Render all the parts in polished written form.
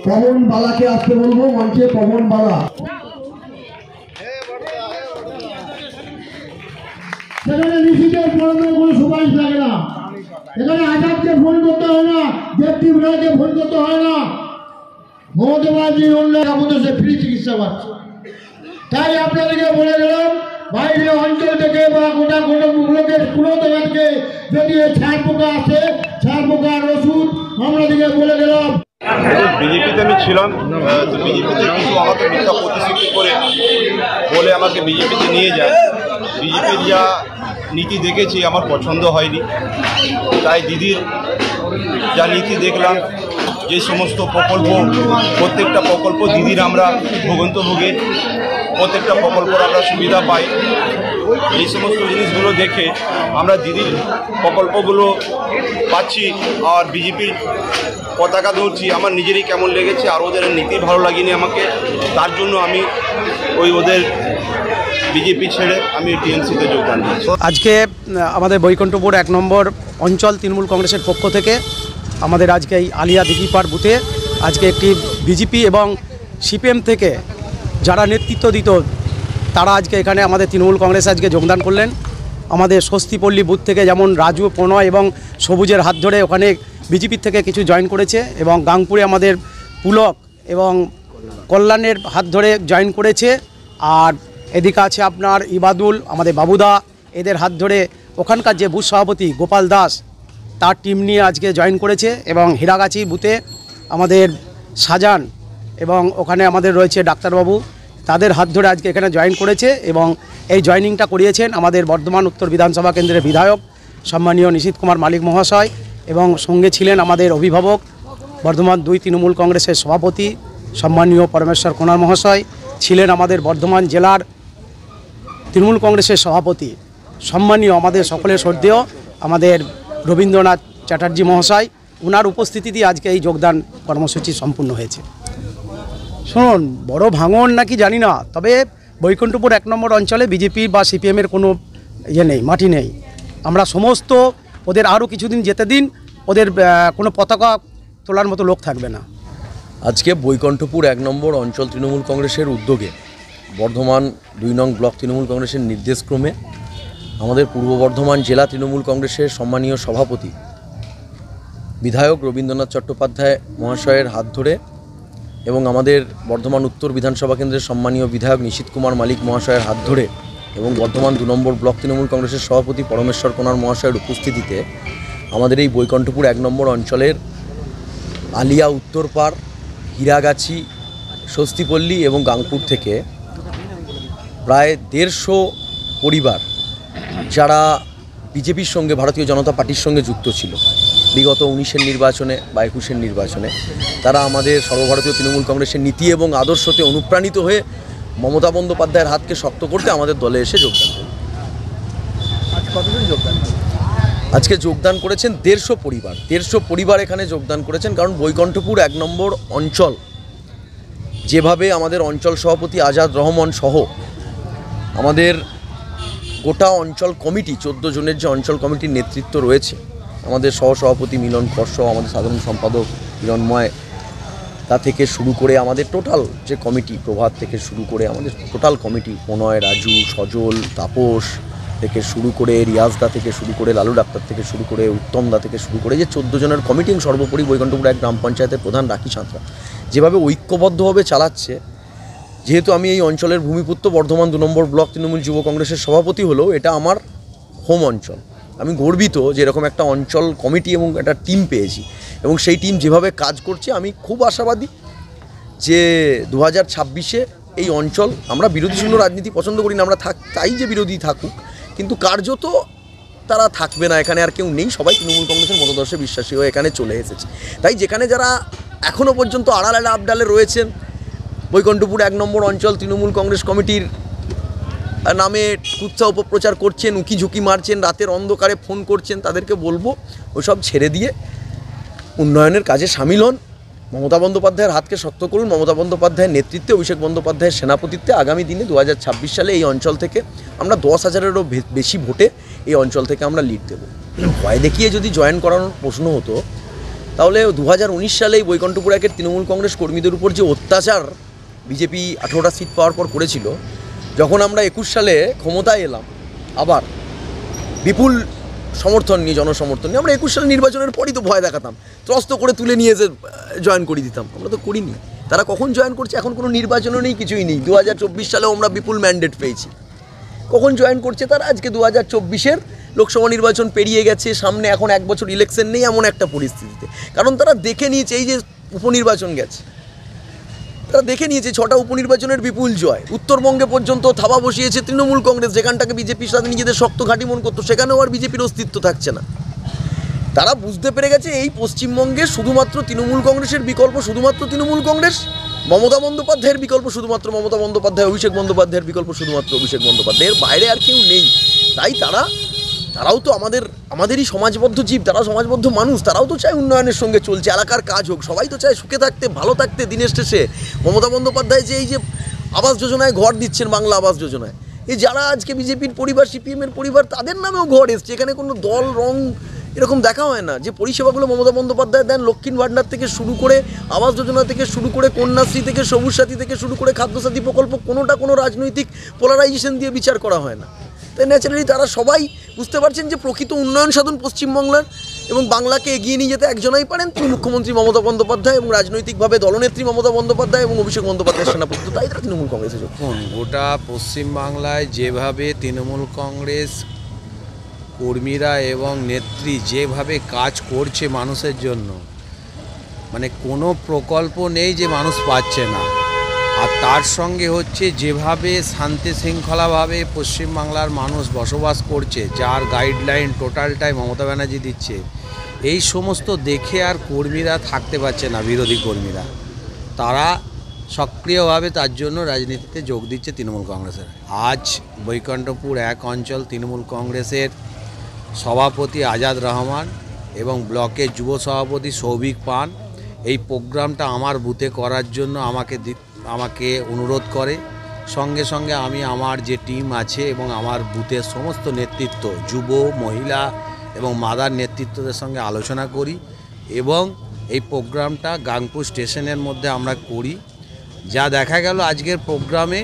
পবন বালাকে আসতে বলবো মঞ্চে। পবন বালা সেখানে নিশিকের পড়ানোর কোনো সুপারিশ লাগে না। এখানে আজাদকে ফোন করতে হয় না, দেবদীপ রায়কে ফোন করতে হয় না। মমতা ব্যানার্জির উন্নয়ন আমাদের সে ফ্রি চিকিৎসা পাচ্ছে। তাই আপনাদেরকে বলে গেলাম, বাইরে অঞ্চল থেকে বা গোটা গোটা লোকের পুরোদোকানকে যদি ছাড় পোকা আসে, ছাড় পোকার ওষুধ আমরা দিকে বলে গেলাম। বিজেপিতে আমি ছিলাম, তো বিজেপিতে কিছু আমাকে মিথ্যা প্রতিশ্রুতি করে বলে আমাকে বিজেপিতে নিয়ে যায়। বিজেপির যা নীতি দেখেছি আমার পছন্দ হয়নি, তাই দিদির যা নীতি দেখলাম, যে সমস্ত প্রকল্প, প্রত্যেকটা প্রকল্প দিদির আমরা ভুগন্তভোগী, প্রত্যেকটা প্রকল্পের আমরা সুবিধা পাই। এই সমস্ত জিনিসগুলো দেখে আমরা দিদির প্রকল্পগুলো পাচ্ছি আর বিজেপির পতাকা ধরছি, আমার নিজেরই কেমন লেগেছে। আর ওদের নীতি ভালো লাগেনি আমাকে, তার জন্য আমি ওদের বিজেপি ছেড়ে আমি টিএমসিতে যোগদান দিয়েছি। আজকে আমাদের বৈকুণ্ঠপুর 1 নম্বর অঞ্চল তৃণমূল কংগ্রেসের পক্ষ থেকে আমাদের আজকে এই আলিয়া দিঘিপাড় বুথে আজকে একটি বিজেপি এবং সিপিএম থেকে যারা নেতৃত্ব দিত তারা আজকে এখানে আমাদের তৃণমূল কংগ্রেস আজকে যোগদান করলেন। আমাদের স্বস্তিপল্লী বুথ থেকে যেমন রাজু, প্রণয় এবং সবুজের হাত ধরে ওখানে বিজেপির থেকে কিছু জয়েন করেছে, এবং গাংপুরে আমাদের পুলক এবং কল্যাণের হাত ধরে জয়েন করেছে। আর এদিকে আছে আপনার ইবাদুল, আমাদের বাবুদা, এদের হাত ধরে ওখানকার যে বুথ সভাপতি গোপাল দাস তার টিম নিয়ে আজকে জয়েন করেছে। এবং হীরাগাছি বুথে আমাদের সাজান এবং ওখানে আমাদের রয়েছে ডাক্তারবাবু, তাদের হাত ধরে আজকে এখানে জয়েন করেছে। এবং এই জয়েনিংটা করিয়েছেন আমাদের বর্ধমান উত্তর বিধানসভা কেন্দ্রের বিধায়ক সম্মানীয় নিশীথ কুমার মালিক মহাশয়, এবং সঙ্গে ছিলেন আমাদের অভিভাবক বর্ধমান 2 তৃণমূল কংগ্রেসের সভাপতি সম্মানীয় পরমেশ্বর কোনার মহাশয়, ছিলেন আমাদের বর্ধমান জেলার তৃণমূল কংগ্রেসের সভাপতি সম্মানীয় আমাদের সকলের শ্রদ্ধেয় আমাদের রবীন্দ্রনাথ চ্যাটার্জি মহাশয়। ওনার উপস্থিতিতে আজকে এই যোগদান কর্মসূচি সম্পূর্ণ হয়েছে। শুনুন, বড় ভাঙন নাকি জানি না, তবে বৈকুণ্ঠপুর 1 নম্বর অঞ্চলে বিজেপি বা সিপিএমের কোনো নেই, মাটি নেই। আমরা সমস্ত ওদের আরও কিছুদিন যেতে দিন, ওদের কোনো পতাকা তোলার মতো লোক থাকবে না। আজকে বৈকুণ্ঠপুর 1 নম্বর অঞ্চল তৃণমূল কংগ্রেসের উদ্যোগে বর্ধমান 2 নং ব্লক তৃণমূল কংগ্রেসের নির্দেশক্রমে আমাদের পূর্ব বর্ধমান জেলা তৃণমূল কংগ্রেসের সম্মানীয় সভাপতি বিধায়ক রবীন্দ্রনাথ চট্টোপাধ্যায় মহাশয়ের হাত ধরে এবং আমাদের বর্ধমান উত্তর বিধানসভা কেন্দ্রের সম্মানীয় বিধায়ক নিশীথ কুমার মালিক মহাশয়ের হাত ধরে এবং বর্ধমান 2 নম্বর ব্লক তৃণমূল কংগ্রেসের সভাপতি পরমেশ্বর কোনার মহাশয়ের উপস্থিতিতে আমাদের এই বৈকুণ্ঠপুর 1 নম্বর অঞ্চলের আলিয়া উত্তরপাড়, হীরাগাছি, স্বস্তিপল্লী এবং গাংপুর থেকে প্রায় 150 পরিবার যারা বিজেপির সঙ্গে, ভারতীয় জনতা পার্টির সঙ্গে যুক্ত ছিল বিগত 19-এর নির্বাচনে বা 21-এর নির্বাচনে, তারা আমাদের সর্বভারতীয় তৃণমূল কংগ্রেসের নীতি এবং আদর্শতে অনুপ্রাণিত হয়ে মমতা বন্দ্যোপাধ্যায়ের হাতকে শক্ত করতে আমাদের দলে এসে যোগদান করবে। আজকে যোগদান করেছেন 150 পরিবার। 150 পরিবার এখানে যোগদান করেছেন, কারণ বৈকুণ্ঠপুর 1 নম্বর অঞ্চল যেভাবে আমাদের অঞ্চল সভাপতি আজাদ রহমান সহ আমাদের গোটা অঞ্চল কমিটি 14 জনের যে অঞ্চল কমিটির নেতৃত্ব রয়েছে, আমাদের সহসভাপতি মিলন কর, আমাদের সাধারণ সম্পাদক হিরণময়, তা থেকে শুরু করে আমাদের টোটাল যে কমিটি, প্রভাত থেকে শুরু করে আমাদের টোটাল কমিটি, প্রণয়, রাজু, সজল, তাপস থেকে শুরু করে রিয়াজদা থেকে শুরু করে লালু ডাক্তার থেকে শুরু করে উত্তমদা থেকে শুরু করে যে 14 জনের কমিটি, সর্বোপরি বৈকুণ্ঠপুর 1 গ্রাম পঞ্চায়েতের প্রধান রাখি সাঁতরা যেভাবে ঐক্যবদ্ধভাবে চালাচ্ছে। যেহেতু আমি এই অঞ্চলের ভূমিপুত্র, বর্ধমান 2 নম্বর ব্লক তৃণমূল যুব কংগ্রেসের সভাপতি হলেও এটা আমার হোম অঞ্চল। আমি গর্বিত যে এরকম একটা অঞ্চল কমিটি এবং একটা টিম পেয়েছি, এবং সেই টিম যেভাবে কাজ করছে আমি খুব আশাবাদী যে 2026-এ এই অঞ্চল, আমরা বিরোধীশূন্য রাজনীতি পছন্দ করি না, আমরা চাই যে বিরোধী থাকুক, কিন্তু কার্যত তারা থাকবে না, এখানে আর কেউ নেই, সবাই তৃণমূল কংগ্রেসের মতাদর্শে বিশ্বাসী হয়ে এখানে চলে এসেছে। তাই যেখানে যারা এখনও পর্যন্ত আড়ালে আবডালে রয়েছেন, বৈকুণ্ঠপুর 1 নম্বর অঞ্চল তৃণমূল কংগ্রেস কমিটির নামে কুৎসা অপপ্রচার করছেন, উকি ঝুঁকি মারছেন, রাতের অন্ধকারে ফোন করছেন, তাদেরকে বলবো ওসব ছেড়ে দিয়ে উন্নয়নের কাজে সামিল হন। মমতা বন্দ্যোপাধ্যায়ের হাতকে শক্ত করুন। মমতা বন্দ্যোপাধ্যায়ের নেতৃত্বে, অভিষেক বন্দ্যোপাধ্যায়ের সেনাপতিত্বে আগামী দিনে 2026 সালে এই অঞ্চল থেকে আমরা 10,000-এরও বেশি ভোটে এই অঞ্চল থেকে আমরা লিড দেব। ভয় দেখিয়ে যদি জয়েন করানোর প্রশ্ন হতো, তাহলে 2019 সালেই বৈকুণ্ঠপুর একের তৃণমূল কংগ্রেস কর্মীদের উপর যে অত্যাচার বিজেপি 18টা সিট পাওয়ার পর করেছিল, যখন আমরা 21 সালে ক্ষমতায় এলাম আবার বিপুল সমর্থন নিয়ে, জনসমর্থন নিয়ে, আমরা 21 সালে নির্বাচনের পরই তো ভয় দেখাতাম, ত্রস্ত করে তুলে নিয়ে এসে জয়েন করে দিতাম। আমরা তো করিনি। তারা কখন জয়েন করছে? এখন কোনো নির্বাচনও নেই, কিছুই নেই। 2024 সালেও আমরা বিপুল ম্যান্ডেট পেয়েছি। কখন জয়েন করছে তারা? আজকে 2024-এর লোকসভা নির্বাচন পেরিয়ে গেছে, সামনে এখন 1 বছর ইলেকশন নেই, এমন একটা পরিস্থিতিতে। কারণ তারা দেখে নিয়েছে, এই যে উপনির্বাচন গেছে, তারা দেখে নিয়েছে 6টা উপনির্বাচনের বিপুল জয়। উত্তরবঙ্গে পর্যন্ত থাবা বসিয়েছে তৃণমূল কংগ্রেস, যেখানটাকে বিজেপির সাথে নিজেদের শক্ত ঘাঁটি মন করতো, সেখানেও আর বিজেপির অস্তিত্ব থাকছে না। তারা বুঝতে পেরে গেছে এই পশ্চিমবঙ্গে শুধুমাত্র তৃণমূল কংগ্রেসের বিকল্প শুধুমাত্র তৃণমূল কংগ্রেস, মমতা বন্দ্যোপাধ্যায়ের বিকল্প শুধুমাত্র মমতা বন্দ্যোপাধ্যায়, অভিষেক বন্দ্যোপাধ্যায়ের বিকল্প শুধুমাত্র অভিষেক বন্দ্যোপাধ্যায়ের বাইরে আর কেউ নেই। তাই তারাও তো আমাদেরই সমাজবদ্ধ জীব, তারাও সমাজবদ্ধ মানুষ, তারাও তো চায় উন্নয়নের সঙ্গে চলছে, এলাকার কাজ হোক, সবাই তো চায় সুখে থাকতে, ভালো থাকতে দিনের শেষে। মমতা বন্দ্যোপাধ্যায় যে এই যে আবাস যোজনায় ঘর দিচ্ছেন, বাংলা আবাস যোজনায়, এই যারা আজকে বিজেপির পরিবার, সিপিএমের পরিবার, তাদের নামেও ঘর এসছে। এখানে কোনো দল রং এরকম দেখা হয় না। যে পরিষেবাগুলো মমতা বন্দ্যোপাধ্যায় দেন, লক্ষ্মীর ভাণ্ডার থেকে শুরু করে, আবাস যোজনা থেকে শুরু করে, কন্যাশ্রী থেকে, সবুজ সাথী থেকে শুরু করে, খাদ্যসাথী প্রকল্প, কোনোটা কোনো রাজনৈতিক পোলারাইজেশন দিয়ে বিচার করা হয় না। তাই ন্যাচারালি তারা সবাই বুঝতে পারছেন যে প্রকৃত উন্নয়ন সাধন পশ্চিমবাংলার এবং বাংলাকে এগিয়ে নিয়ে যেতে একজনাই পারেন, তিনি মুখ্যমন্ত্রী মমতা বন্দ্যোপাধ্যায় এবং রাজনৈতিকভাবে দলনেত্রী মমতা বন্দ্যোপাধ্যায় এবং অভিষেক বন্দ্যোপাধ্যায়ের সেনাপতি। তাই তারা তৃণমূল কংগ্রেসে যোগ। গোটা পশ্চিমবাংলায় যেভাবে তৃণমূল কংগ্রেস কর্মীরা এবং নেত্রী যেভাবে কাজ করছে মানুষের জন্য, মানে কোনো প্রকল্প নেই যে মানুষ পাচ্ছে না। আর তার সঙ্গে হচ্ছে যেভাবে শান্তি শৃঙ্খলাভাবে পশ্চিমবাংলার মানুষ বসবাস করছে, যার গাইডলাইন টোটালটাই মমতা ব্যানার্জি দিচ্ছে, এই সমস্ত দেখে আর কর্মীরা থাকতে পারছে না। বিরোধী কর্মীরা তারা সক্রিয়ভাবে তার জন্য রাজনীতিতে যোগ দিচ্ছে তৃণমূল কংগ্রেসের। আজ বৈকুণ্ঠপুর 1 অঞ্চল তৃণমূল কংগ্রেসের সভাপতি আজাদ রহমান এবং ব্লকের যুব সভাপতি সৌভিক পান এই প্রোগ্রামটা আমার বুথে করার জন্য আমাকে অনুরোধ করে। সঙ্গে সঙ্গে আমি আমার যে টিম আছে এবং আমার বুথের সমস্ত নেতৃত্ব, যুব, মহিলা এবং মাদার নেতৃত্বদের সঙ্গে আলোচনা করি এবং এই প্রোগ্রামটা গাংপুর স্টেশনের মধ্যে আমরা করি। যা দেখা গেল আজকের প্রোগ্রামে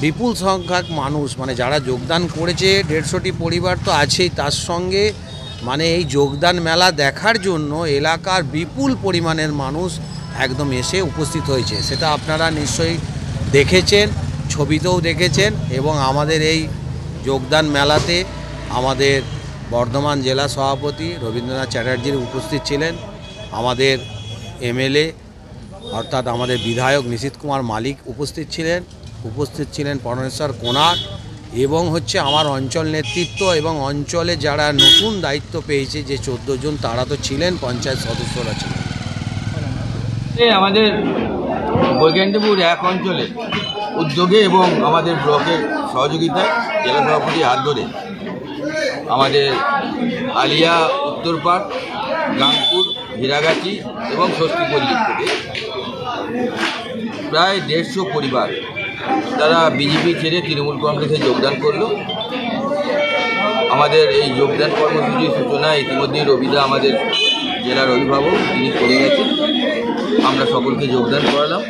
বিপুল সংখ্যক মানুষ, মানে যারা যোগদান করেছে 150টি পরিবার তো আছেই, তার সঙ্গে মানে এই যোগদান মেলা দেখার জন্য এলাকার বিপুল পরিমাণের মানুষ একদম এসে উপস্থিত হয়েছে। সেটা আপনারা নিশ্চয়ই দেখেছেন, ছবিতেও দেখেছেন। এবং আমাদের এই যোগদান মেলাতে আমাদের বর্ধমান জেলা সভাপতি রবীন্দ্রনাথ চ্যাটার্জির উপস্থিত ছিলেন, আমাদের এমএলএ অর্থাৎ আমাদের বিধায়ক নিশীথ কুমার মালিক উপস্থিত ছিলেন পরমেশ্বর কোনার, এবং হচ্ছে আমার অঞ্চল নেতৃত্ব এবং অঞ্চলে যারা নতুন দায়িত্ব পেয়েছে যে 14 জন, তারা তো ছিলেন, পঞ্চায়েত সদস্যরা ছিলেন। আমাদের বৈকুণ্ঠপুর 1 অঞ্চলে উদ্যোগে এবং আমাদের ব্লকের সহযোগিতায় জেলা সভাপতি হাত ধরে আমাদের আলিয়া, উত্তরপাড়, গাংপুর, হিরাগাছি এবং ষষ্ঠীপল্লী থেকে প্রায় 150 পরিবার তারা বিজেপি ছেড়ে তৃণমূল কংগ্রেসে যোগদান করলো। আমাদের এই যোগদান কর্মসূচির সূচনা ইতিমধ্যেই রবিদা, আমাদের জেলার অভিভাবক, তিনি করে গেছেন। আমরা সকলকে যোগদান করালাম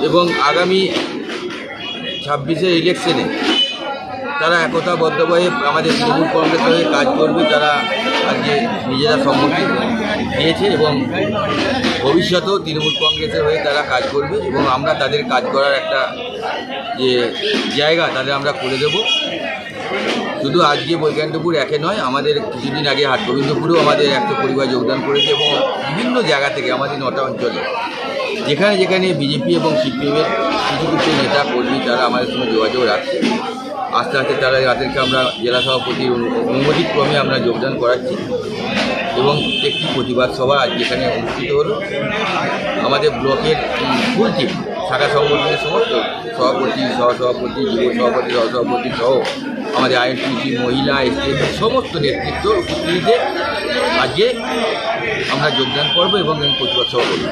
এবং আগামী 26-এর ইলেকশনে তারা একতাবদ্ধভাবে আমাদের তৃণমূল কংগ্রেস হয়ে কাজ করবে, তারা আজকে নিজেরা সম্মতি দিয়েছে এবং ভবিষ্যতেও তৃণমূল কংগ্রেসের হয়ে তারা কাজ করবে এবং আমরা তাদের কাজ করার একটা যে জায়গা তাদের আমরা করে দেব। শুধু আজকে বৈকুণ্ঠপুর 1-এ নয়, আমাদের কিছুদিন আগে হাটগোবিন্দপুরেও আমাদের 100 পরিবার যোগদান করেছে এবং বিভিন্ন জায়গা থেকে আমাদের 9টা অঞ্চলে যেখানে যেখানে বিজেপি এবং সিপিএমের কিছু কিছু নেতা কর্মী তারা আমাদের সঙ্গে যোগাযোগ রাখছে। আস্তে আস্তে তাদেরকে আমরা জেলা সভাপতির অনুমোদিত ক্রমে আমরা যোগদান করাচ্ছি এবং একটি প্রতিবাদ সভা আজ যেখানে অনুষ্ঠিত হলো। আমাদের ব্লকের ফুল টিম, শাখা সংগঠনের সমস্ত সভাপতি, সহসভাপতি, যুব সভাপতি, সহসভাপতি সহ আমাদের আইনটিসি, মহিলা, এসটিএফ সমস্ত নেতৃত্ব উপস্থিতিতে আজকে আমরা যোগদান করবো এবং প্রতিবাদ সভা করব।